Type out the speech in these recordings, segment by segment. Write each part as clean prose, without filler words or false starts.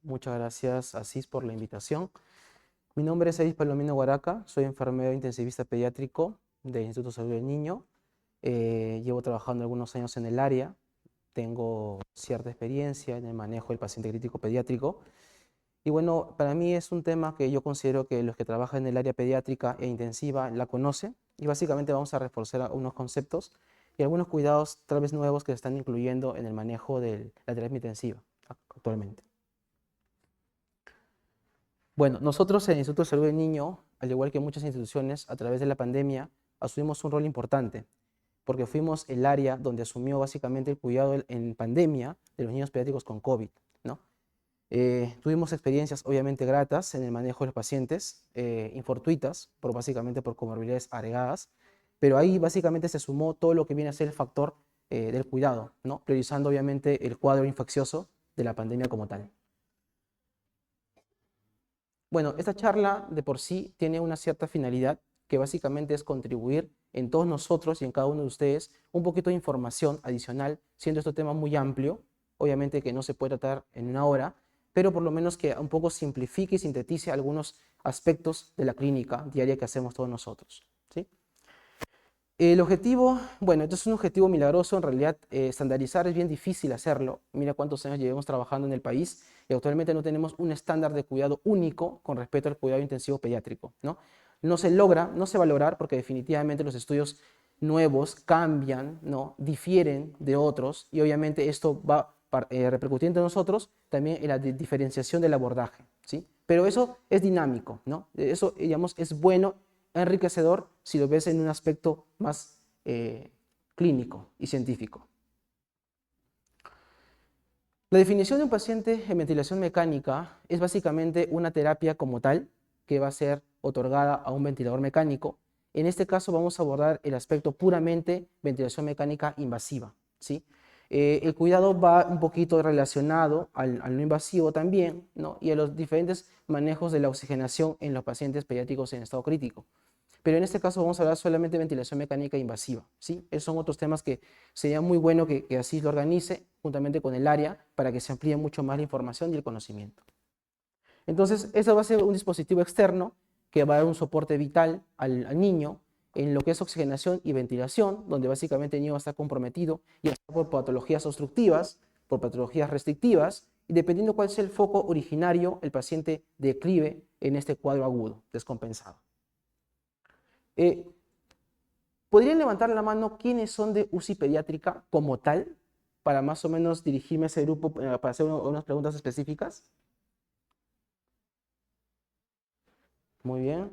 Muchas gracias, Asís, por la invitación. Mi nombre es Asís Palomino Guaraca, soy enfermero intensivista pediátrico del Instituto de Salud del Niño. Llevo trabajando algunos años en el área, tengo cierta experiencia en el manejo del paciente crítico pediátrico. Y bueno, para mí es un tema que yo considero que los que trabajan en el área pediátrica e intensiva la conocen y básicamente vamos a reforzar unos conceptos y algunos cuidados tal vez nuevos que se están incluyendo en el manejo de la terapia intensiva actualmente. Bueno, nosotros en el Instituto de Salud del Niño, al igual que muchas instituciones, a través de la pandemia, asumimos un rol importante, porque fuimos el área donde asumió básicamente el cuidado en pandemia de los niños pediátricos con COVID, ¿no? Tuvimos experiencias obviamente gratas en el manejo de los pacientes, infortuitas, básicamente por comorbilidades agregadas, pero ahí básicamente se sumó todo lo que viene a ser el factor del cuidado, ¿no? Priorizando obviamente el cuadro infeccioso de la pandemia como tal. Bueno, esta charla de por sí tiene una cierta finalidad que básicamente es contribuir en todos nosotros y en cada uno de ustedes un poquito de información adicional, siendo este tema muy amplio, obviamente que no se puede tratar en una hora, pero por lo menos que un poco simplifique y sintetice algunos aspectos de la clínica diaria que hacemos todos nosotros, ¿sí? El objetivo, bueno, esto es un objetivo milagroso, en realidad estandarizar es bien difícil hacerlo. Mira cuántos años llevamos trabajando en el país y actualmente no tenemos un estándar de cuidado único con respecto al cuidado intensivo pediátrico, ¿no? No se logra, no se va a lograr porque definitivamente los estudios nuevos cambian, ¿no? Difieren de otros y obviamente esto va repercutiendo en nosotros también en la diferenciación del abordaje, ¿sí? Pero eso es dinámico, ¿no? Eso, digamos, es bueno, enriquecedor si lo ves en un aspecto más clínico y científico. La definición de un paciente en ventilación mecánica es básicamente una terapia como tal que va a ser otorgada a un ventilador mecánico. En este caso vamos a abordar el aspecto puramente ventilación mecánica invasiva, ¿sí? El cuidado va un poquito relacionado al no invasivo también, ¿no? Y a los diferentes manejos de la oxigenación en los pacientes pediátricos en estado crítico. Pero en este caso vamos a hablar solamente de ventilación mecánica invasiva, ¿sí? Esos son otros temas que sería muy bueno que así lo organice juntamente con el área para que se amplíe mucho más la información y el conocimiento. Entonces, eso va a ser un dispositivo externo que va a dar un soporte vital al niño en lo que es oxigenación y ventilación, donde básicamente el niño va a estar comprometido ya sea por patologías obstructivas, por patologías restrictivas, y dependiendo cuál sea el foco originario, el paciente declive en este cuadro agudo, descompensado. ¿Podrían levantar la mano quiénes son de UCI pediátrica como tal? Para más o menos dirigirme a ese grupo para hacer unas preguntas específicas. Muy bien.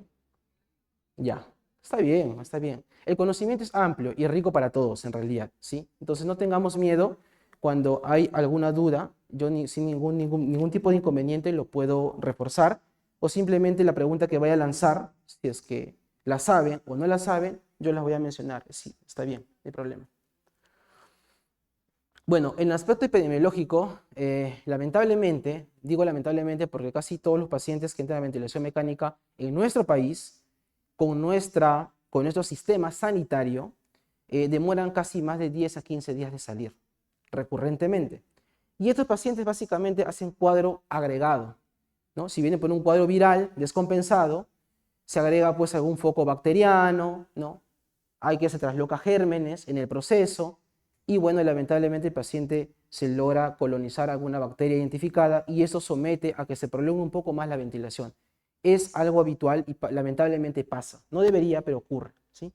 Ya. Está bien, está bien. El conocimiento es amplio y rico para todos en realidad, ¿sí? Entonces no tengamos miedo cuando hay alguna duda. Yo sin ningún tipo de inconveniente lo puedo reforzar o simplemente la pregunta que vaya a lanzar, si es que la saben o no la saben, yo las voy a mencionar. Sí, está bien, no hay problema. Bueno, en el aspecto epidemiológico, lamentablemente, digo lamentablemente porque casi todos los pacientes que entran a ventilación mecánica en nuestro país, con nuestro sistema sanitario, demoran casi más de 10 a 15 días de salir recurrentemente. Y estos pacientes básicamente hacen cuadro agregado, ¿no? Si vienen por un cuadro viral descompensado, se agrega pues algún foco bacteriano, ¿no? Hay que se trasloca gérmenes en el proceso y bueno, lamentablemente el paciente se logra colonizar alguna bacteria identificada y eso somete a que se prolongue un poco más la ventilación. Es algo habitual y lamentablemente pasa. No debería, pero ocurre, ¿sí?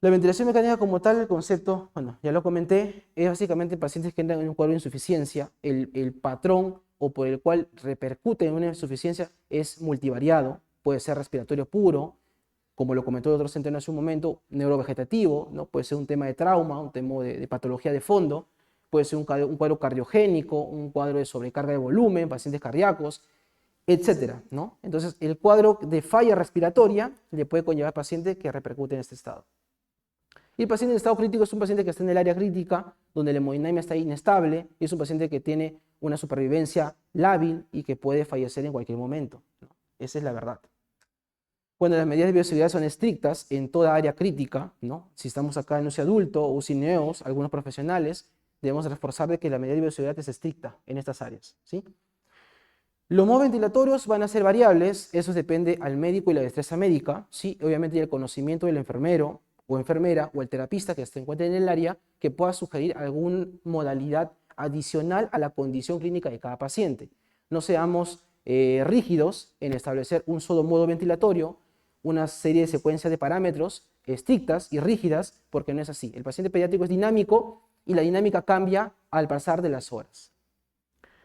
La ventilación mecánica como tal, el concepto, bueno, ya lo comenté, es básicamente pacientes que entran en un cuadro de insuficiencia. El patrón o por el cual repercute en una insuficiencia es multivariado. Puede ser respiratorio puro, como lo comentó el otro centro hace un momento, neurovegetativo, ¿no? Puede ser un tema de trauma, un tema de patología de fondo, puede ser un cuadro cardiogénico, un cuadro de sobrecarga de volumen, pacientes cardíacos, etcétera, ¿no? Entonces, el cuadro de falla respiratoria le puede conllevar al paciente que repercute en este estado. Y el paciente en estado crítico es un paciente que está en el área crítica, donde la hemodinamia está inestable, y es un paciente que tiene una supervivencia lábil y que puede fallecer en cualquier momento, ¿no? Esa es la verdad. Bueno, las medidas de bioseguridad son estrictas en toda área crítica, ¿no? Si estamos acá en UCI adulto o UCI neos, algunos profesionales debemos reforzar de que la medida de bioseguridad es estricta en estas áreas, ¿sí? Los modos ventilatorios van a ser variables, eso depende al médico y la destreza médica, ¿sí? Obviamente y el conocimiento del enfermero o enfermera o el terapista que se encuentre en el área que pueda sugerir alguna modalidad adicional a la condición clínica de cada paciente. No seamos rígidos en establecer un solo modo ventilatorio, una serie de secuencias de parámetros estrictas y rígidas, porque no es así. El paciente pediátrico es dinámico y la dinámica cambia al pasar de las horas.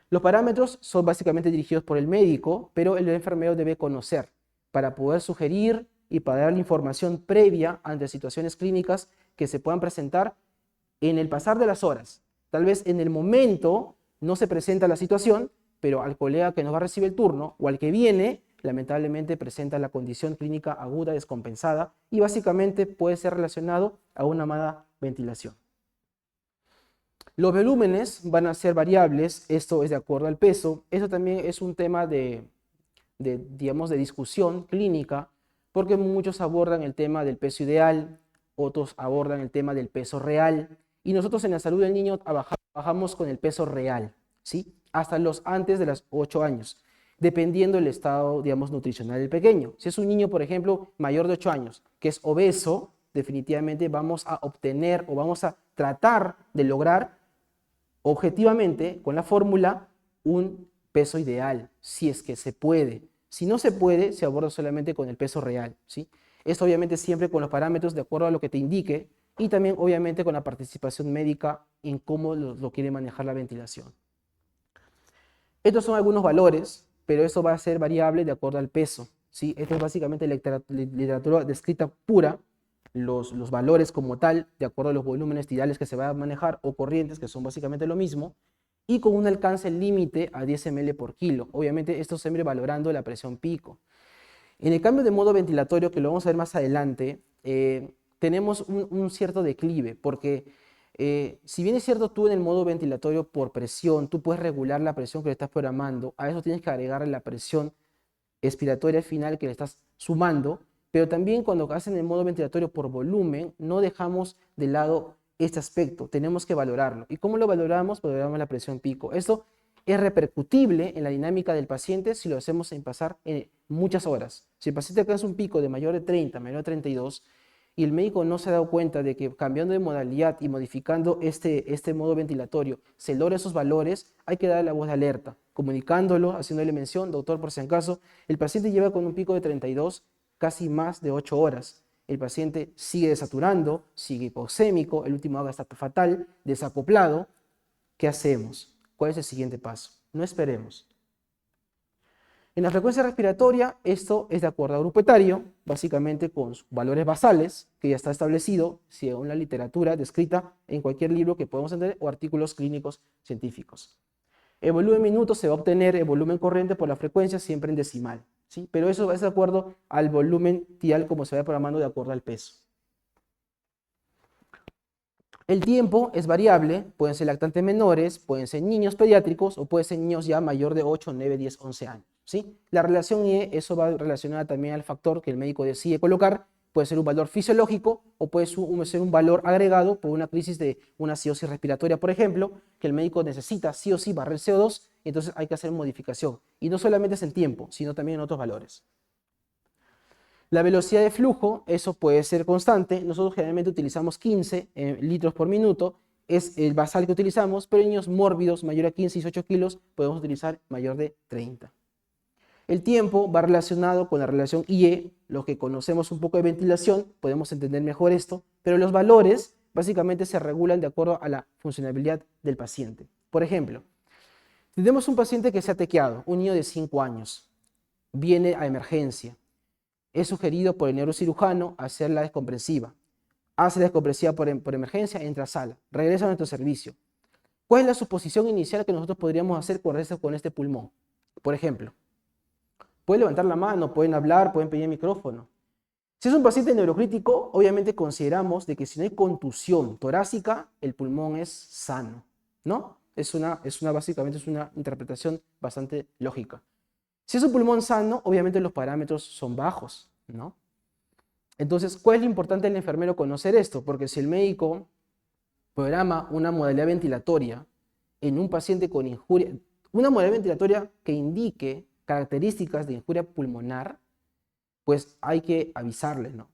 Los parámetros son básicamente dirigidos por el médico, pero el enfermero debe conocer para poder sugerir y para dar información previa ante situaciones clínicas que se puedan presentar en el pasar de las horas. Tal vez en el momento no se presenta la situación, pero al colega que nos va a recibir el turno o al que viene, lamentablemente presenta la condición clínica aguda descompensada y básicamente puede ser relacionado a una mala ventilación. Los volúmenes van a ser variables, esto es de acuerdo al peso. Esto también es un tema digamos, de discusión clínica, porque muchos abordan el tema del peso ideal, otros abordan el tema del peso real, y nosotros en la salud del niño trabajamos con el peso real, ¿sí? Hasta los antes de los 8 años, dependiendo del estado, digamos, nutricional del pequeño. Si es un niño, por ejemplo, mayor de 8 años, que es obeso, definitivamente vamos a obtener o vamos a tratar de lograr objetivamente, con la fórmula, un peso ideal, si es que se puede. Si no se puede, se aborda solamente con el peso real, ¿sí? Esto obviamente siempre con los parámetros de acuerdo a lo que te indique y también obviamente con la participación médica en cómo lo quiere manejar la ventilación. Estos son algunos valores, pero eso va a ser variable de acuerdo al peso, ¿sí? Esta es básicamente literatura descrita pura, los valores como tal, de acuerdo a los volúmenes tidales que se van a manejar o corrientes, que son básicamente lo mismo, y con un alcance límite a 10 ml por kilo. Obviamente esto siempre valorando la presión pico. En el cambio de modo ventilatorio, que lo vamos a ver más adelante, tenemos un cierto declive, porque si bien es cierto tú en el modo ventilatorio por presión, tú puedes regular la presión que le estás programando, a eso tienes que agregarle la presión expiratoria final que le estás sumando, pero también cuando hacen el modo ventilatorio por volumen, no dejamos de lado este aspecto, tenemos que valorarlo. ¿Y cómo lo valoramos? Valoramos la presión pico. Esto es repercutible en la dinámica del paciente si lo hacemos en pasar en muchas horas. Si el paciente alcanza un pico de mayor de 30, mayor de 32, y el médico no se ha dado cuenta de que cambiando de modalidad y modificando este modo ventilatorio se logra esos valores, hay que darle la voz de alerta, comunicándolo, haciéndole mención, doctor, por si acaso, el paciente lleva con un pico de 32 casi más de 8 horas. El paciente sigue desaturando, sigue hipoxémico, el último haga está fatal, desacoplado. ¿Qué hacemos? ¿Cuál es el siguiente paso? No esperemos. En la frecuencia respiratoria, esto es de acuerdo a grupo etario, básicamente con sus valores basales, que ya está establecido según la literatura descrita en cualquier libro que podemos entender o artículos clínicos científicos. El volumen minuto se va a obtener el volumen corriente por la frecuencia siempre en decimal, ¿sí? Pero eso es de acuerdo al volumen tidal como se va programando de acuerdo al peso. El tiempo es variable, pueden ser lactantes menores, pueden ser niños pediátricos o pueden ser niños ya mayor de 8, 9, 10, 11 años, ¿sí? La relación IE, eso va relacionada también al factor que el médico decide colocar, puede ser un valor fisiológico o puede ser un valor agregado por una crisis de una acidosis respiratoria, por ejemplo, que el médico necesita sí o sí barrer CO2, entonces hay que hacer modificación. Y no solamente es en tiempo, sino también en otros valores. La velocidad de flujo, eso puede ser constante. Nosotros generalmente utilizamos 15 litros por minuto. Es el basal que utilizamos, pero en niños mórbidos mayor a 15 y 18 kilos podemos utilizar mayor de 30. El tiempo va relacionado con la relación IE. Los que conocemos un poco de ventilación podemos entender mejor esto, pero los valores básicamente se regulan de acuerdo a la funcionalidad del paciente. Por ejemplo, tenemos un paciente que se ha tequeado, un niño de 5 años, viene a emergencia. Es sugerido por el neurocirujano hacer la descompresiva. Hace la descompresiva por emergencia, entra a sala, regresa a nuestro servicio. ¿Cuál es la suposición inicial que nosotros podríamos hacer con este pulmón? Por ejemplo, pueden levantar la mano, pueden hablar, pueden pedir el micrófono. Si es un paciente neurocrítico, obviamente consideramos de que si no hay contusión torácica, el pulmón es sano, ¿no? Básicamente es una interpretación bastante lógica. Si es un pulmón sano, obviamente los parámetros son bajos, ¿no? Entonces, ¿cuál es lo importante del enfermero conocer esto? Porque si el médico programa una modalidad ventilatoria en un paciente con injuria, una modalidad ventilatoria que indique características de injuria pulmonar, pues hay que avisarle, ¿no?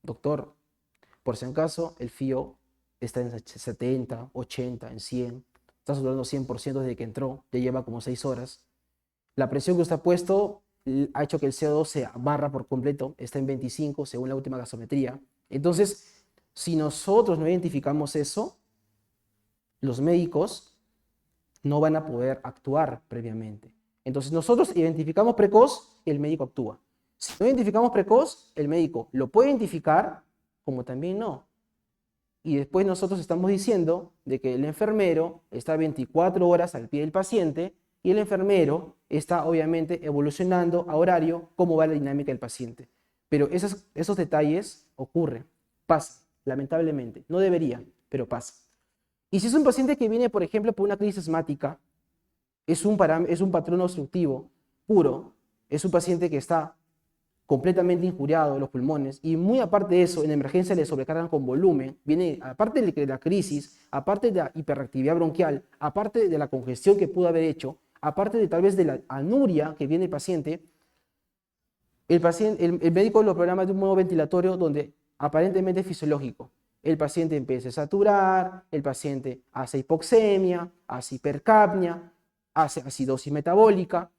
Doctor, por si acaso el FIO está en 70, 80, en 100, está saturando 100% desde que entró, ya lleva como 6 horas. La presión que usted ha puesto ha hecho que el CO2 se barra por completo, está en 25 según la última gasometría. Entonces, si nosotros no identificamos eso, los médicos no van a poder actuar previamente. Entonces, nosotros identificamos precoz y el médico actúa. Si no identificamos precoz, el médico lo puede identificar como también no. Y después nosotros estamos diciendo de que el enfermero está 24 horas al pie del paciente y el enfermero está obviamente evolucionando a horario cómo va la dinámica del paciente. Pero esos detalles ocurren, pasan, lamentablemente. No deberían, pero pasan. Y si es un paciente que viene, por ejemplo, por una crisis asmática, es un patrón obstructivo puro, es un paciente que está completamente injuriado los pulmones y muy aparte de eso, en emergencia le sobrecargan con volumen, viene aparte de la crisis, aparte de la hiperactividad bronquial, aparte de la congestión que pudo haber hecho, aparte de tal vez de la anuria que viene el médico lo programa de un modo ventilatorio donde aparentemente es fisiológico. El paciente empieza a saturar, el paciente hace hipoxemia, hace hipercapnia, hace acidosis metabólica.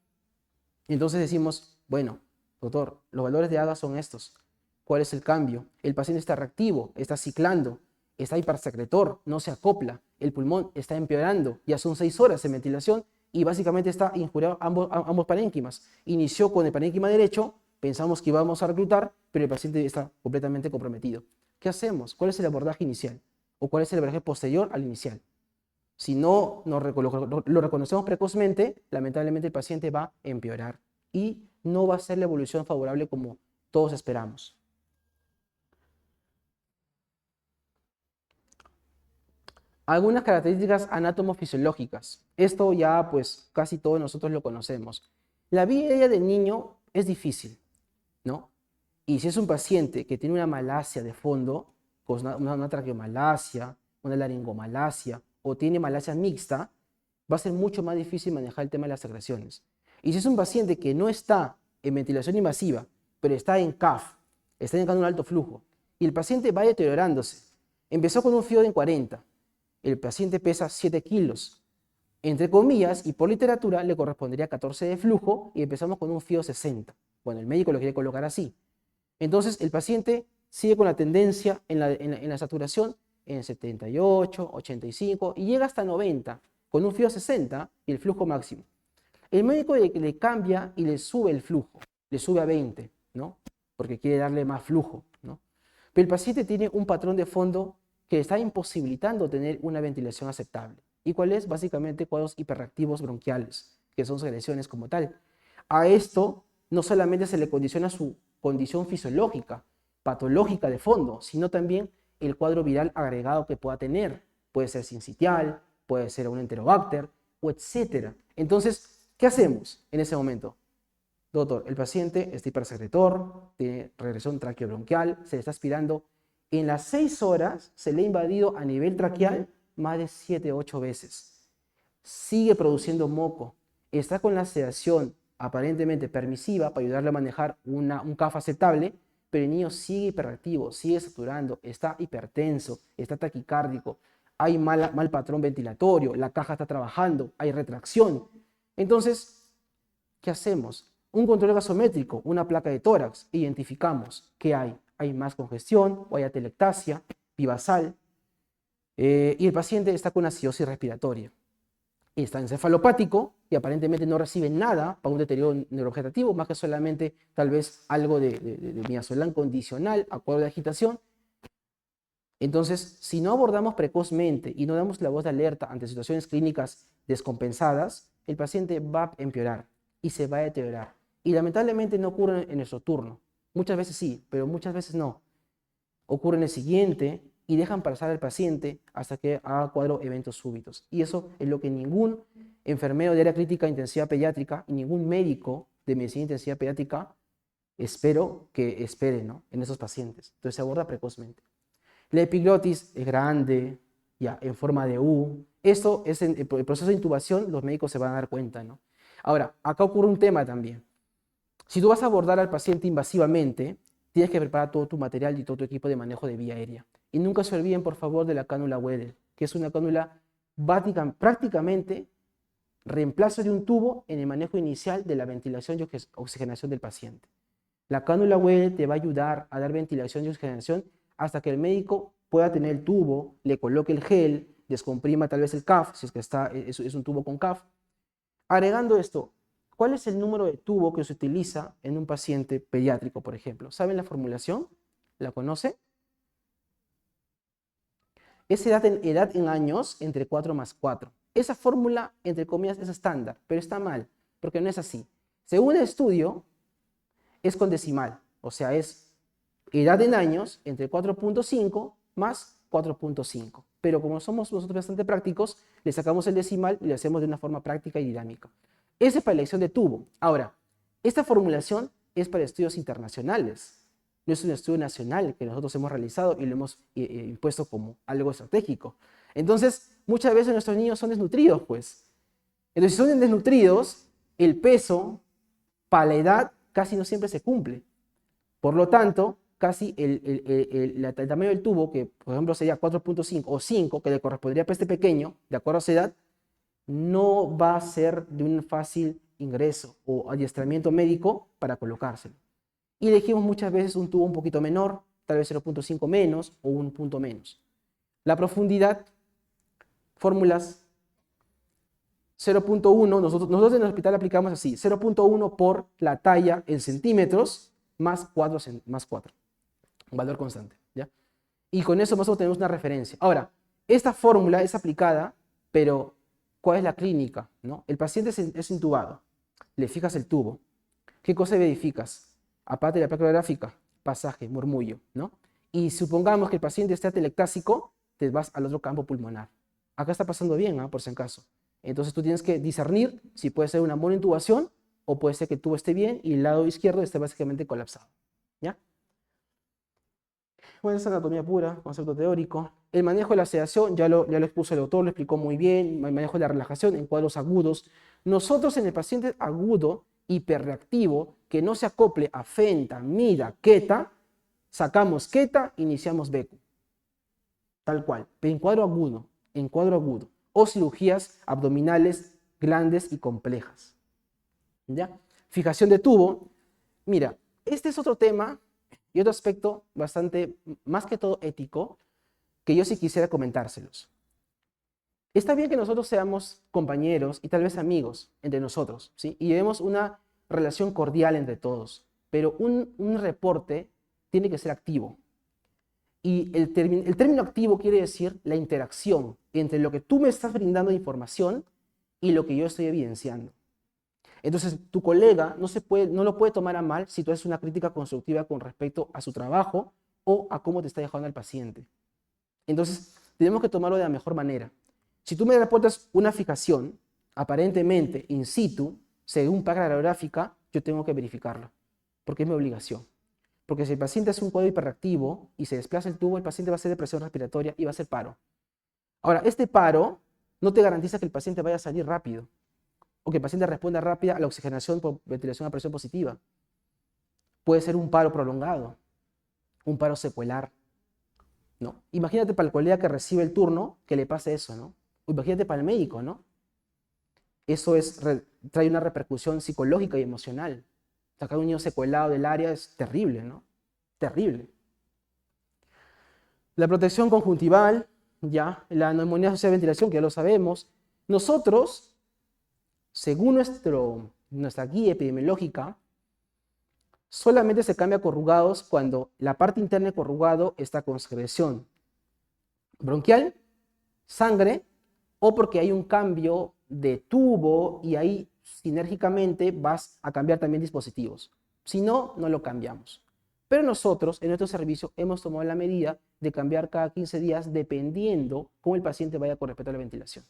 Entonces decimos, bueno, doctor, los valores de AGA son estos. ¿Cuál es el cambio? El paciente está reactivo, está ciclando, está hipersecretor, no se acopla, el pulmón está empeorando, ya son 6 horas de ventilación y básicamente está injuriado ambos parénquimas. Inició con el parénquima derecho, pensamos que íbamos a reclutar, pero el paciente está completamente comprometido. ¿Qué hacemos? ¿Cuál es el abordaje inicial? ¿O cuál es el abordaje posterior al inicial? Si no lo reconocemos precozmente, lamentablemente el paciente va a empeorar y no va a ser la evolución favorable como todos esperamos. Algunas características anatomofisiológicas. Esto ya pues casi todos nosotros lo conocemos. La vida del niño es difícil, ¿no? Y si es un paciente que tiene una malasia de fondo, pues una traqueomalacia, una laringomalacia o tiene malasia mixta, va a ser mucho más difícil manejar el tema de las secreciones. Y si es un paciente que no está en ventilación invasiva, pero está en CAF, está en un alto flujo, y el paciente va deteriorándose, empezó con un FIO de 40, el paciente pesa 7 kilos, entre comillas, y por literatura le correspondería 14 de flujo y empezamos con un FIO 60. Bueno, el médico lo quiere colocar así. Entonces el paciente sigue con la tendencia en la saturación en 78, 85 y llega hasta 90 con un FIO 60 y el flujo máximo. El médico le cambia y le sube el flujo, le sube a 20, ¿no? Porque quiere darle más flujo, ¿no? Pero el paciente tiene un patrón de fondo que está imposibilitando tener una ventilación aceptable. ¿Y cuál es? Básicamente cuadros hiperreactivos bronquiales, que son secreciones como tal. A esto no solamente se le condiciona su condición fisiológica, patológica de fondo, sino también el cuadro viral agregado que pueda tener. Puede ser sincitial, puede ser un enterobacter, o etcétera. Entonces, ¿qué hacemos en ese momento? Doctor, el paciente está hipersecretor, tiene regresión traqueobronquial, se le está aspirando. En las 6 horas se le ha invadido a nivel traqueal más de 7, 8 veces. Sigue produciendo moco. Está con la sedación aparentemente permisiva para ayudarle a manejar un CAF aceptable, pero el niño sigue hiperactivo, sigue saturando, está hipertenso, está taquicárdico, hay mal patrón ventilatorio, la caja está trabajando, hay retracción. Entonces, ¿qué hacemos? Un control gasométrico, una placa de tórax, identificamos qué hay. Hay más congestión, o hay atelectasia, pivasal, y el paciente está con acidosis respiratoria. Está encefalopático y aparentemente no recibe nada para un deterioro neurovegetativo, más que solamente tal vez algo de midazolam condicional, acuerdo de agitación. Entonces, si no abordamos precozmente y no damos la voz de alerta ante situaciones clínicas descompensadas, el paciente va a empeorar y se va a deteriorar. Y lamentablemente no ocurre en nuestro turno. Muchas veces sí, pero muchas veces no. Ocurre en el siguiente y dejan pasar al paciente hasta que haga cuadro eventos súbitos. Y eso es lo que ningún enfermero de área crítica intensiva pediátrica y ningún médico de medicina intensiva pediátrica espero que espere, ¿no?, en esos pacientes. Entonces se aborda precozmente. La epiglotis es grande, ya, en forma de U. Esto es en el proceso de intubación, los médicos se van a dar cuenta, ¿no? Ahora, acá ocurre un tema también. Si tú vas a abordar al paciente invasivamente, tienes que preparar todo tu material y todo tu equipo de manejo de vía aérea. Y nunca se olviden, por favor, de la cánula Weddell, que es una cánula prácticamente reemplazo de un tubo en el manejo inicial de la ventilación y oxigenación del paciente. La cánula Weddell te va a ayudar a dar ventilación y oxigenación hasta que el médico pueda tener el tubo, le coloque el gel, descomprima tal vez el CAF, si es que es un tubo con CAF. Agregando esto, ¿cuál es el número de tubo que se utiliza en un paciente pediátrico, por ejemplo? ¿Saben la formulación? ¿La conoce? Es edad en años entre 4 más 4. Esa fórmula, entre comillas, es estándar, pero está mal, porque no es así. Según el estudio, es con decimal, o sea, es edad en años entre 4.5 más 4.5. Pero como somos nosotros bastante prácticos, le sacamos el decimal y lo hacemos de una forma práctica y dinámica. Esa es para elección de tubo. Ahora, esta formulación es para estudios internacionales. No es un estudio nacional que nosotros hemos realizado y lo hemos impuesto como algo estratégico. Entonces, muchas veces nuestros niños son desnutridos, pues. Entonces, si son desnutridos, el peso para la edad casi no siempre se cumple. Por lo tanto, casi el tamaño del tubo, que por ejemplo sería 4.5 o 5, que le correspondería a este pequeño, de acuerdo a su edad, no va a ser de un fácil ingreso o adiestramiento médico para colocárselo. Y elegimos muchas veces un tubo un poquito menor, tal vez 0.5 menos o un punto menos. La profundidad, fórmulas 0.1, nosotros en el hospital aplicamos así, 0.1 por la talla en centímetros más 4, un valor constante, ¿ya? Y con eso nosotros tenemos una referencia. Ahora, esta fórmula es aplicada, pero ¿cuál es la clínica, no? El paciente es intubado, le fijas el tubo. ¿Qué cosa verificas? Aparte de la placa gráfica, pasaje, murmullo, ¿no? Y supongamos que el paciente está atelectásico, te vas al otro campo pulmonar. Acá está pasando bien, ¿eh? Por si acaso. Entonces tú tienes que discernir si puede ser una buena intubación o puede ser que el tubo esté bien y el lado izquierdo esté básicamente colapsado, ¿ya? Bueno, es anatomía pura, concepto teórico. El manejo de la sedación, ya lo expuso el autor, lo explicó muy bien. El manejo de la relajación en cuadros agudos. Nosotros en el paciente agudo, hiperreactivo, que no se acople a fenta, mida, queta, sacamos queta, iniciamos becu. Tal cual, pero en cuadro agudo, en cuadro agudo. O cirugías abdominales grandes y complejas. ¿Ya? Fijación de tubo. Mira, este es otro tema y otro aspecto bastante, más que todo ético, que yo sí quisiera comentárselos. Está bien que nosotros seamos compañeros y tal vez amigos entre nosotros, ¿sí? Y llevemos una relación cordial entre todos, pero un reporte tiene que ser activo. Y el término activo quiere decir la interacción entre lo que tú me estás brindando de información y lo que yo estoy evidenciando. Entonces, tu colega no lo puede tomar a mal si tú haces una crítica constructiva con respecto a su trabajo o a cómo te está dejando el paciente. Entonces, tenemos que tomarlo de la mejor manera. Si tú me reportas una fijación, aparentemente in situ, según placa radiográfica, yo tengo que verificarlo, porque es mi obligación. Porque si el paciente hace un cuadro hiperreactivo y se desplaza el tubo, el paciente va a hacer depresión respiratoria y va a hacer paro. Ahora, este paro no te garantiza que el paciente vaya a salir rápido o que el paciente responda rápida a la oxigenación por ventilación a presión positiva. Puede ser un paro prolongado, un paro secuelar, ¿no? Imagínate para el colega que recibe el turno que le pase eso, ¿no? O imagínate para el médico, ¿no? Eso trae una repercusión psicológica y emocional. Sacar un niño secuelado del área es terrible, ¿no? Terrible. La protección conjuntival, ya, la neumonía asociada a ventilación, que ya lo sabemos. Nosotros, según nuestra guía epidemiológica, solamente se cambia corrugados cuando la parte interna de corrugado está con secreción bronquial, sangre, o porque hay un cambio de tubo y ahí sinérgicamente vas a cambiar también dispositivos. Si no, no lo cambiamos. Pero nosotros en nuestro servicio hemos tomado la medida de cambiar cada 15 días dependiendo cómo el paciente vaya con respecto a la ventilación.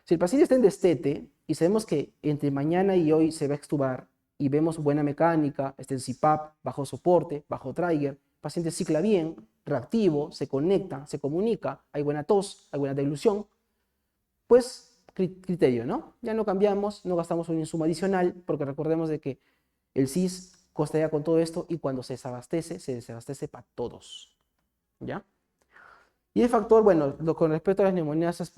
Si el paciente está en destete y sabemos que entre mañana y hoy se va a extubar y vemos buena mecánica, está en CPAP, bajo soporte, bajo trigger, paciente cicla bien, reactivo, se conecta, se comunica, hay buena tos, hay buena deglución, pues criterio, ¿no? Ya no cambiamos, no gastamos un insumo adicional, porque recordemos de que el CIS costeia con todo esto y cuando se desabastece para todos, ¿ya? Y el factor, bueno, con respecto a las neumonías,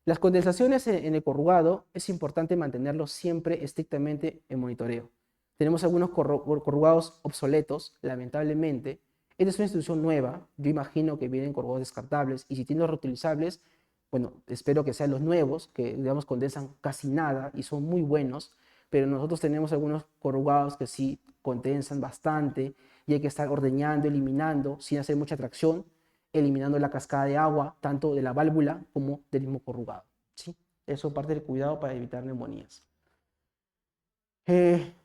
las condensaciones en el corrugado es importante mantenerlo siempre estrictamente en monitoreo. Tenemos algunos corrugados obsoletos, lamentablemente. Esta es una institución nueva, yo imagino que vienen corrugados descartables y si tienen los reutilizables, bueno, espero que sean los nuevos, que digamos condensan casi nada y son muy buenos, pero nosotros tenemos algunos corrugados que sí condensan bastante y hay que estar ordeñando, eliminando sin hacer mucha tracción, eliminando la cascada de agua, tanto de la válvula como del mismo corrugado, ¿sí? Eso es parte del cuidado para evitar neumonías.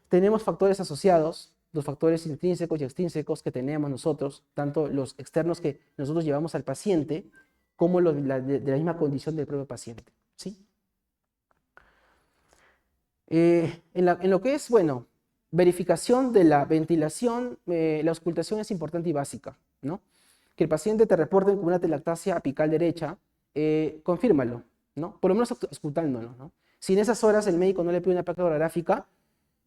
Tenemos factores asociados, los factores intrínsecos y extrínsecos que tenemos nosotros, tanto los externos que nosotros llevamos al paciente, como los de la misma condición del propio paciente, ¿sí? En lo que es, bueno, verificación de la ventilación, la auscultación es importante y básica, ¿no? Que el paciente te reporte con una telactasia apical derecha, confírmalo, ¿no? Por lo menos auscultándolo, ¿no? Si en esas horas el médico no le pide una placa radiográfica,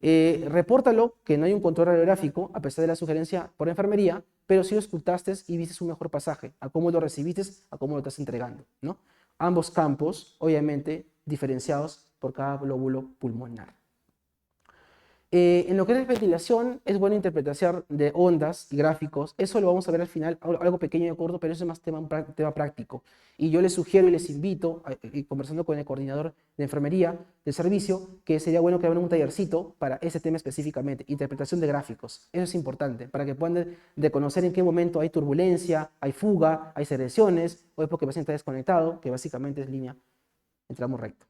repórtalo que no hay un control radiográfico, a pesar de la sugerencia por enfermería, pero si lo auscultaste y viste un mejor pasaje, a cómo lo recibiste, a cómo lo estás entregando, ¿no? Ambos campos, obviamente, diferenciados por cada lóbulo pulmonar. En lo que es ventilación, es bueno interpretación de ondas y gráficos. Eso lo vamos a ver al final, algo pequeño y corto, pero eso es más tema práctico. Y yo les sugiero y les invito, conversando con el coordinador de enfermería del servicio, que sería bueno que hagan un tallercito para ese tema específicamente, interpretación de gráficos. Eso es importante, para que puedan reconocer en qué momento hay turbulencia, hay fuga, hay secreciones, o es porque el paciente está desconectado, que básicamente es línea, entramos recto.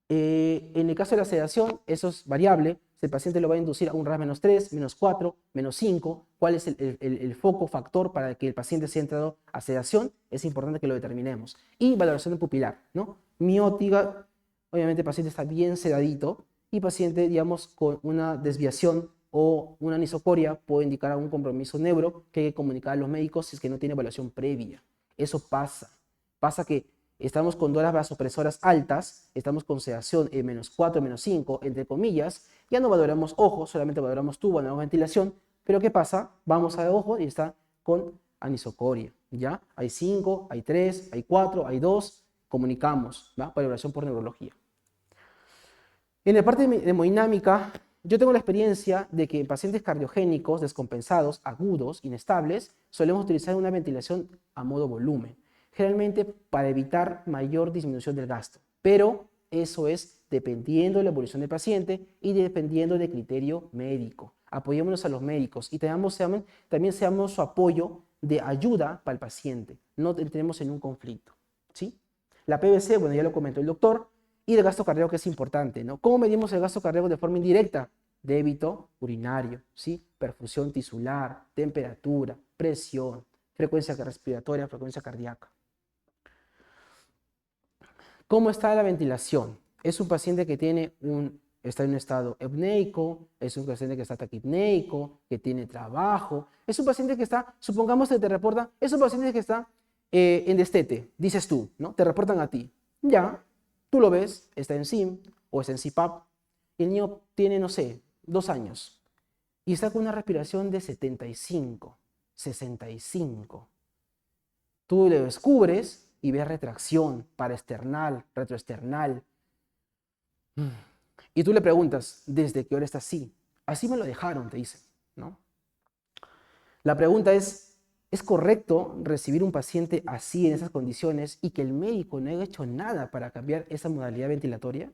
En el caso de la sedación, eso es variable. Si el paciente lo va a inducir a un RAS -3, -4, -5, ¿cuál es el foco factor para que el paciente sea entrado a sedación? Es importante que lo determinemos. Y valoración pupilar, ¿no? Miótica, obviamente el paciente está bien sedadito y paciente, digamos, con una desviación o una anisocoria puede indicar a un compromiso neuro que hay que comunicar a los médicos si es que no tiene evaluación previa. Eso pasa. Pasa que estamos con dosis vasopresoras altas, estamos con sedación en -4, -5, entre comillas, ya no valoramos ojo, solamente valoramos tubo, no ventilación, pero ¿qué pasa? Vamos a ojo y está con anisocoria, ¿ya? Hay 5, hay 3, hay 4, hay 2, comunicamos, ¿va? Valoración por neurología. En la parte de hemodinámica, yo tengo la experiencia de que en pacientes cardiogénicos, descompensados, agudos, inestables, solemos utilizar una ventilación a modo volumen, generalmente para evitar mayor disminución del gasto, pero eso es dependiendo de la evolución del paciente y dependiendo del criterio médico. Apoyémonos a los médicos y también seamos su apoyo de ayuda para el paciente, no entremos en un conflicto, ¿sí? La PVC, bueno, ya lo comentó el doctor, y el gasto cardíaco que es importante, ¿no? ¿Cómo medimos el gasto cardíaco de forma indirecta? Débito urinario, ¿sí? Perfusión tisular, temperatura, presión, frecuencia respiratoria, frecuencia cardíaca. ¿Cómo está la ventilación? Es un paciente que está en un estado eupneico, es un paciente que está taquipneico, que tiene trabajo, es un paciente que está, supongamos que te reportan, es un paciente que está en destete, dices tú, ¿no? Te reportan a ti. Ya, tú lo ves, está en SIM o está en CPAP, y el niño tiene, no sé, 2 años, y está con una respiración de 75, 65. Tú lo descubres y ves retracción paraesternal, retroesternal. Y tú le preguntas, ¿desde qué hora está así? Así me lo dejaron, te dicen, ¿no? La pregunta ¿es correcto recibir un paciente así en esas condiciones y que el médico no haya hecho nada para cambiar esa modalidad ventilatoria?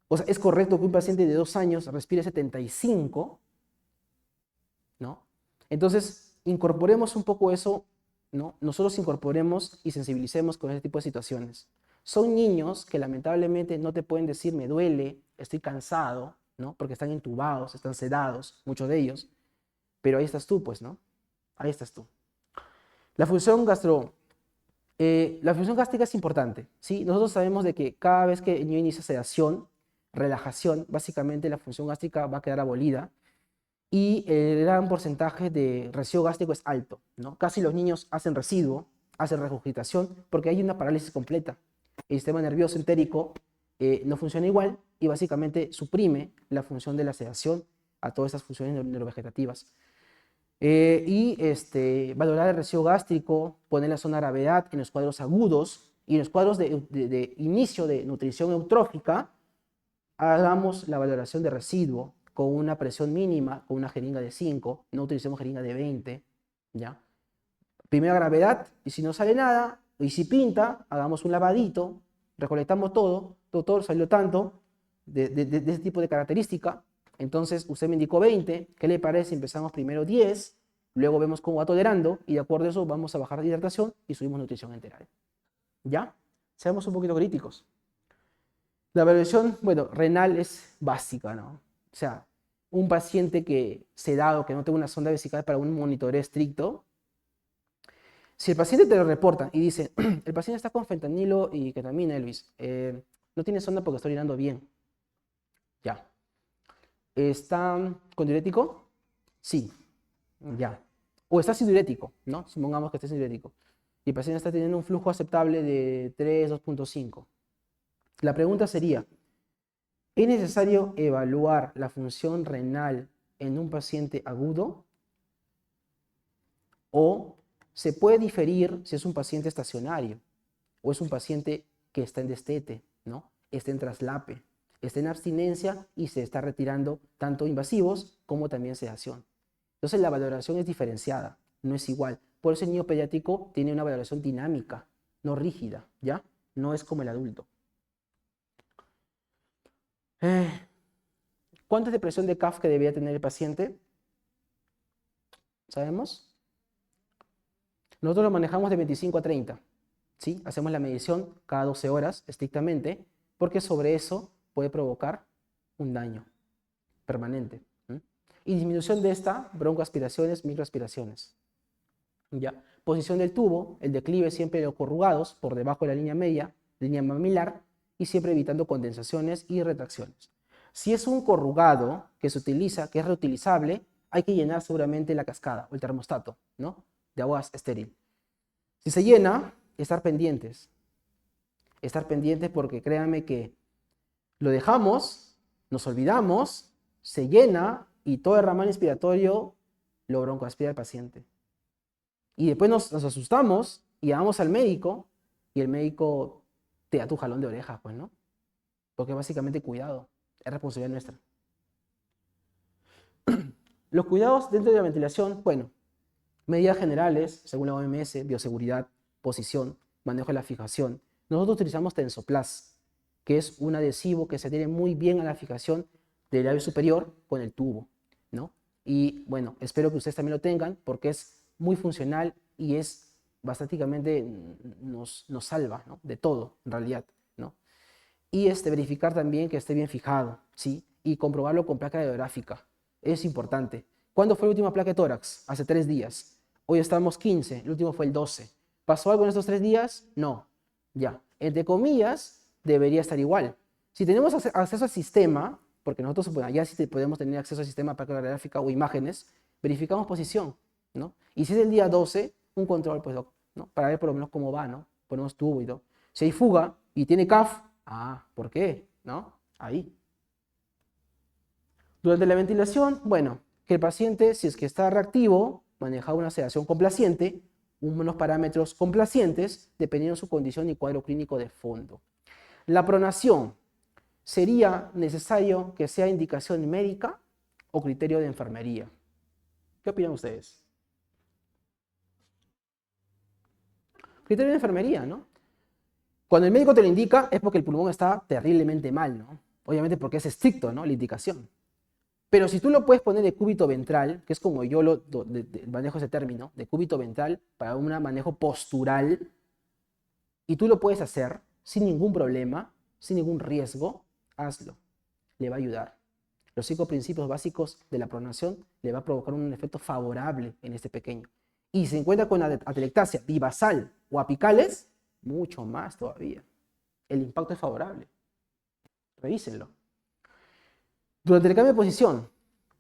O sea, ¿es correcto que un paciente de 2 años respire 75? ¿No? Entonces, incorporemos un poco eso, ¿no? Nosotros incorporemos y sensibilicemos con ese tipo de situaciones. Son niños que lamentablemente no te pueden decir me duele, estoy cansado, ¿no? Porque están entubados, están sedados, muchos de ellos. Pero ahí estás tú, pues, ¿no? Ahí estás tú. La función gástrica es importante, ¿sí? Nosotros sabemos de que cada vez que el niño inicia sedación, relajación, básicamente la función gástrica va a quedar abolida y el gran porcentaje de residuo gástrico es alto, ¿no? Casi los niños hacen residuo, hacen regurgitación, porque hay una parálisis completa. El sistema nervioso entérico no funciona igual y básicamente suprime la función de la sedación a todas esas funciones neurovegetativas. Valorar el residuo gástrico, poner la zona de gravedad en los cuadros agudos y en los cuadros de inicio de nutrición eutrófica, hagamos la valoración de residuo con una presión mínima, con una jeringa de 5, no utilicemos jeringa de 20, ¿ya? Primera gravedad, y si no sale nada, y si pinta, hagamos un lavadito, recolectamos todo, doctor, salió tanto de ese tipo de característica, entonces usted me indicó 20, ¿qué le parece? Empezamos primero 10, luego vemos cómo va tolerando, y de acuerdo a eso vamos a bajar la hidratación y subimos nutrición enteral. ¿Ya? Seamos un poquito críticos. La evaluación, bueno, renal es básica, ¿no? O sea, un paciente que sedado, que no tenga una sonda vesical para un monitoreo estricto, si el paciente te lo reporta y dice, el paciente está con fentanilo y ketamina, Elvis, no tiene sonda porque está orinando bien. Ya. ¿Está con diurético? Sí. Ya. O está sin diurético, ¿no? Supongamos que esté sin diurético. Y el paciente está teniendo un flujo aceptable de 3, 2.5. La pregunta sería, ¿es necesario evaluar la función renal en un paciente agudo? ¿O se puede diferir si es un paciente estacionario o es un paciente que está en destete, ¿no? Está en traslape, está en abstinencia y se está retirando tanto invasivos como también sedación? Entonces la valoración es diferenciada, no es igual. Por eso el niño pediátrico tiene una valoración dinámica, no rígida, ¿ya? No es como el adulto. ¿Cuánto es de presión de CAF que debía tener el paciente? ¿Sabemos? Nosotros lo manejamos de 25 a 30. ¿Sí? Hacemos la medición cada 12 horas estrictamente, porque sobre eso puede provocar un daño permanente. Y disminución de esta, broncoaspiraciones, microaspiraciones. ¿Ya? Posición del tubo, el declive siempre de los corrugados por debajo de la línea media, línea mamilar, y siempre evitando condensaciones y retracciones. Si es un corrugado que se utiliza, que es reutilizable, hay que llenar seguramente la cascada o el termostato, ¿no? De agua estéril. Si se llena, estar pendientes. Estar pendientes porque créanme que lo dejamos, nos olvidamos, se llena y todo el ramal inspiratorio lo broncoaspira el paciente. Y después nos asustamos y vamos al médico y el médico te da tu jalón de orejas, pues, ¿no? Porque básicamente cuidado, es responsabilidad nuestra. Los cuidados dentro de la ventilación, bueno, medidas generales, según la OMS, bioseguridad, posición, manejo de la fijación. Nosotros utilizamos Tensoplast, que es un adhesivo que se adhiere muy bien a la fijación del labio superior con el tubo, ¿no? Y bueno, espero que ustedes también lo tengan porque es muy funcional y es bastante, nos salva, ¿no? De todo, en realidad, ¿no? Y verificar también que esté bien fijado, ¿sí? Y comprobarlo con placa radiográfica. Es importante. ¿Cuándo fue la última placa de tórax? Hace 3 días. Hoy estamos 15, el último fue el 12. ¿Pasó algo en estos 3 días? No. Ya. Entre comillas, debería estar igual. Si tenemos acceso al sistema, porque nosotros ya sí podemos tener acceso al sistema, placa radiográfica o imágenes, verificamos posición, ¿no? Y si es el día 12, un control, pues, ¿no? Para ver por lo menos cómo va, ¿no? Ponemos tubo y todo. Si hay fuga y tiene CAF, ¿por qué? ¿No? Ahí. Durante la ventilación, bueno, que el paciente, si es que está reactivo, maneja una sedación complaciente, unos parámetros complacientes, dependiendo de su condición y cuadro clínico de fondo. La pronación, ¿sería necesario que sea indicación médica o criterio de enfermería? ¿Qué opinan ustedes? Criterio de enfermería, ¿no? Cuando el médico te lo indica es porque el pulmón está terriblemente mal, ¿no? Obviamente porque es estricto, ¿no? La indicación. Pero si tú lo puedes poner de cúbito ventral, que es como yo manejo ese término, de cúbito ventral, para un manejo postural, y tú lo puedes hacer sin ningún problema, sin ningún riesgo, hazlo. Le va a ayudar. Los 5 principios básicos de la pronación le va a provocar un efecto favorable en este pequeño. Y si se encuentra con atelectasia bivasal o apicales, mucho más todavía. El impacto es favorable. Revísenlo. Durante el cambio de posición,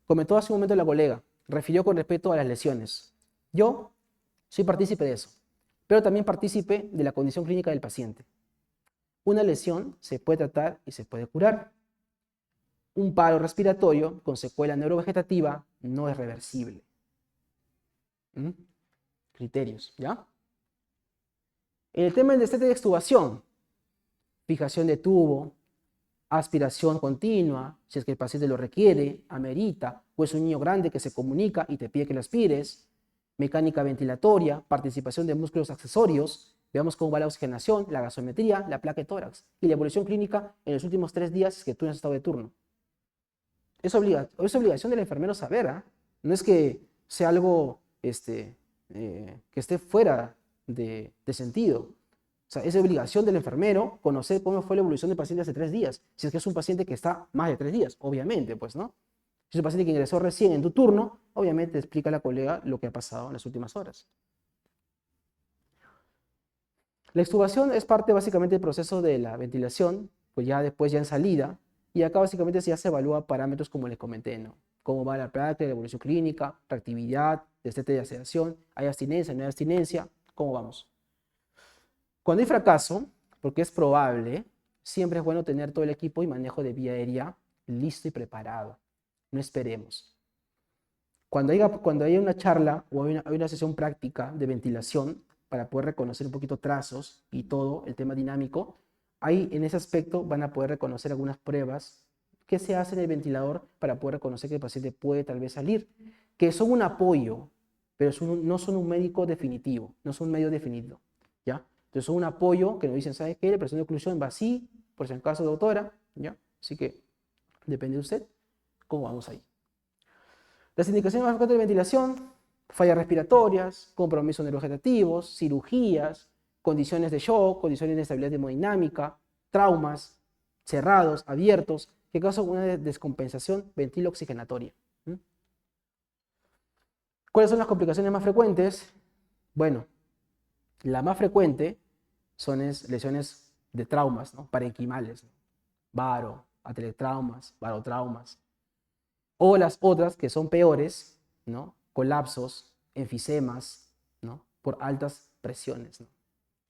Comentó hace un momento la colega, refirió con respecto a las lesiones. Yo soy partícipe de eso, pero también partícipe de la condición clínica del paciente. Una lesión se puede tratar y se puede curar. Un paro respiratorio con secuela neurovegetativa no es reversible. ¿Mm? Criterios, ¿ya? En el tema del destete de extubación, fijación de tubo, aspiración continua, si es que el paciente lo requiere, amerita, o es un niño grande que se comunica y te pide que lo aspires, mecánica ventilatoria, participación de músculos accesorios, veamos cómo va la oxigenación, la gasometría, la placa de tórax y la evolución clínica en los últimos 3 días que tú no has estado de turno. Es obligación del enfermero saber, ¿eh? No es que sea algo que esté fuera de sentido. O sea, es obligación del enfermero conocer cómo fue la evolución del paciente hace 3 días. Si es que es un paciente que está más de 3 días, obviamente, pues, ¿no? Si es un paciente que ingresó recién en tu turno, obviamente explica a la colega lo que ha pasado en las últimas horas. La extubación es parte básicamente del proceso de la ventilación, pues ya después ya en salida, y acá básicamente ya se evalúa parámetros como les comenté, ¿no? Cómo va la práctica, la evolución clínica, reactividad, destete de sedación, hay abstinencia, no hay abstinencia, ¿cómo vamos? Cuando hay fracaso, porque es probable, siempre es bueno tener todo el equipo y manejo de vía aérea listo y preparado. No esperemos. Cuando haya una charla o hay una sesión práctica de ventilación para poder reconocer un poquito trazos y todo el tema dinámico, ahí en ese aspecto van a poder reconocer algunas pruebas que se hacen en el ventilador para poder reconocer que el paciente puede tal vez salir, que son un apoyo, pero no son un médico definitivo, no son un medio definido, ¿ya? Entonces son un apoyo que nos dicen, ¿sabes qué? La presión de oclusión va así, por si acaso, doctora, ¿ya? Así que depende de usted cómo vamos ahí. Las indicaciones más frecuentes de ventilación: fallas respiratorias, compromisos neurovegetativos, cirugías, condiciones de shock, condiciones de inestabilidad hemodinámica, traumas cerrados, abiertos, que causan una descompensación ventilo-oxigenatoria. ¿Cuáles son las complicaciones más frecuentes? Bueno, la más frecuente son lesiones de traumas, ¿no? Parenquimales, ¿no? Varo, atelectraumas, varotraumas. O las otras que son peores, ¿no? Colapsos, enfisemas, ¿no? Por altas presiones, ¿no?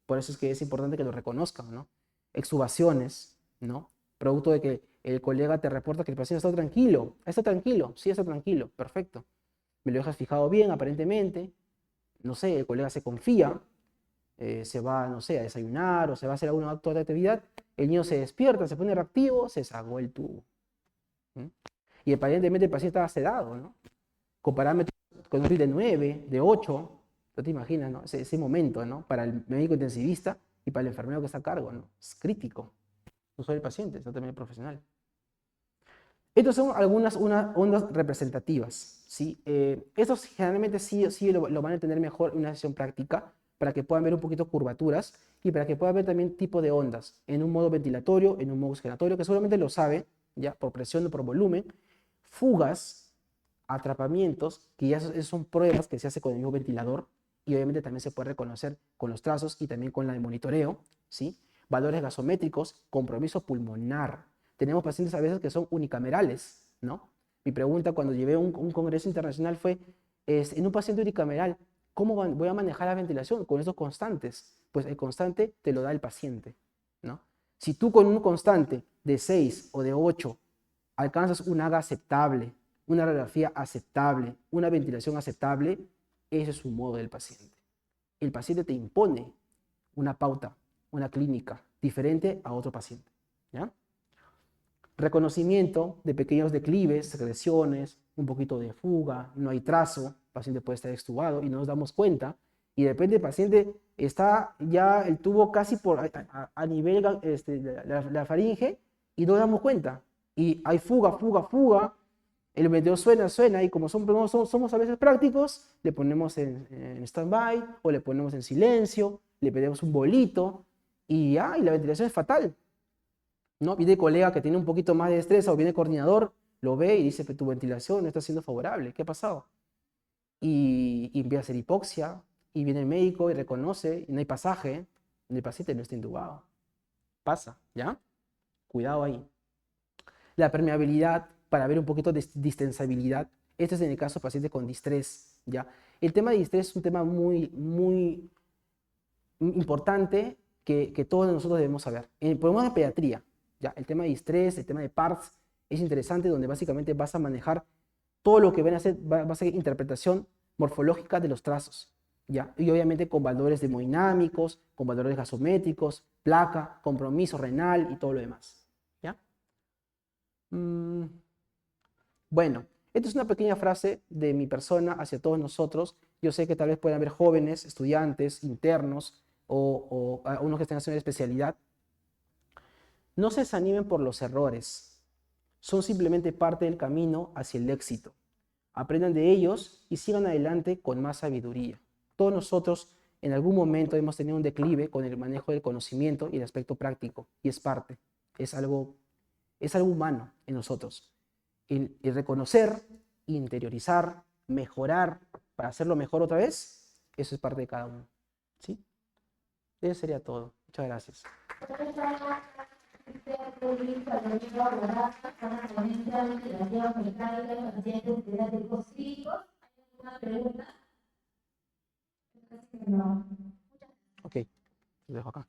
Por eso es que es importante que lo reconozcan, ¿no? Extubaciones, ¿no? Producto de que el colega te reporta que el paciente está tranquilo. ¿Está tranquilo? Sí, está tranquilo. Perfecto. Me lo dejas fijado bien, aparentemente. No sé, el colega se confía, se va, no sé, a desayunar o se va a hacer algún acto de actividad. El niño se despierta, se pone reactivo, se sacó el tubo. ¿Mm? Y aparentemente el paciente estaba sedado, ¿no? Con parámetros con un de 9, de 8, no te imaginas, ¿no? Ese momento, ¿no? Para el médico intensivista y para el enfermero que está a cargo, ¿no? Es crítico. No solo el paciente, sino también el profesional. Estas son algunas ondas representativas, ¿sí? Estos generalmente sí lo van a entender mejor en una sesión práctica para que puedan ver un poquito curvaturas y para que puedan ver también tipo de ondas en un modo ventilatorio, en un modo oxigenatorio, que seguramente lo sabe, ya por presión o por volumen, fugas, atrapamientos, que ya son pruebas que se hace con el mismo ventilador y obviamente también se puede reconocer con los trazos y también con la de monitoreo, ¿sí? Valores gasométricos, compromiso pulmonar. Tenemos pacientes a veces que son unicamerales, ¿no? Mi pregunta cuando llevé un congreso internacional fue, en un paciente unicameral, ¿cómo voy a manejar la ventilación con esos constantes? Pues el constante te lo da el paciente, ¿no? Si tú con un constante de 6 o de 8 alcanzas un AGA aceptable, una radiografía aceptable, una ventilación aceptable, ese es un modo del paciente. El paciente te impone una pauta, una clínica diferente a otro paciente, ¿ya? Reconocimiento de pequeños declives, secreciones, un poquito de fuga, no hay trazo, el paciente puede estar extubado y no nos damos cuenta, y de repente el paciente está ya el tubo casi a nivel la faringe y no nos damos cuenta. Y hay fuga, fuga, fuga, el vendedor suena y como somos a veces prácticos, le ponemos en stand-by o le ponemos en silencio, le pedimos un bolito y la ventilación es fatal, ¿no? Viene el colega que tiene un poquito más de destreza o viene el coordinador, lo ve y dice que tu ventilación no está siendo favorable, ¿qué ha pasado? Y empieza a hacer hipoxia y viene el médico y reconoce y no hay pasaje, el paciente no está intubado. Pasa, ¿ya? Cuidado ahí. La permeabilidad, para ver un poquito de distensibilidad. Este es en el caso de paciente con distrés, ¿ya? El tema de distrés es un tema muy importante que todos nosotros debemos saber. Por lo menos en pediatría, ¿ya? El tema de distrés, el tema de PARS es interesante, donde básicamente vas a manejar todo lo que van a hacer, va a ser interpretación morfológica de los trazos, ¿ya? Y obviamente con valores hemodinámicos, con valores gasométricos, placa, compromiso renal y todo lo demás, ¿ya? Bueno, esta es una pequeña frase de mi persona hacia todos nosotros. Yo sé que tal vez puedan haber jóvenes, estudiantes, internos o unos que estén haciendo especialidad. No se desanimen por los errores. Son simplemente parte del camino hacia el éxito. Aprendan de ellos y sigan adelante con más sabiduría. Todos nosotros en algún momento hemos tenido un declive con el manejo del conocimiento y el aspecto práctico, y es parte, es algo humano en nosotros. Y reconocer, interiorizar, mejorar para hacerlo mejor otra vez, eso es parte de cada uno. ¿Sí? Eso sería todo. Muchas gracias. Ok, lo dejo acá.